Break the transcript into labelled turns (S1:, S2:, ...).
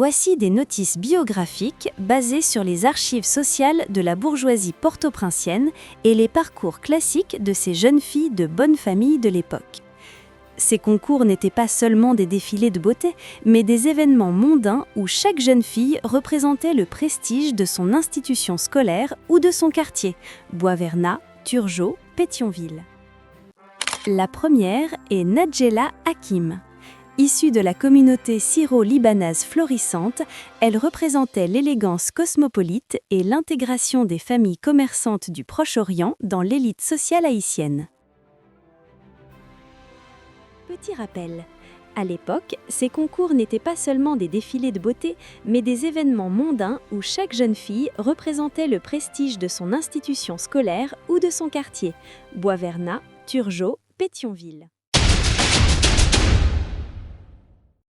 S1: Voici des notices biographiques basées sur les archives sociales de la bourgeoisie porto-princienne et les parcours classiques de ces jeunes filles de bonne famille de l'époque. Ces concours n'étaient pas seulement des défilés de beauté, mais des événements mondains où chaque jeune fille représentait le prestige de son institution scolaire ou de son quartier, Boisvernat, Turgot, Pétionville. La première est Nadjela Hakim. Issue de la communauté syro-libanaise florissante, elle représentait l'élégance cosmopolite et l'intégration des familles commerçantes du Proche-Orient dans l'élite sociale haïtienne. Petit rappel, à l'époque, ces concours n'étaient pas seulement des défilés de beauté, mais des événements mondains où chaque jeune fille représentait le prestige de son institution scolaire ou de son quartier, Boisvernat, Turgot, Pétionville.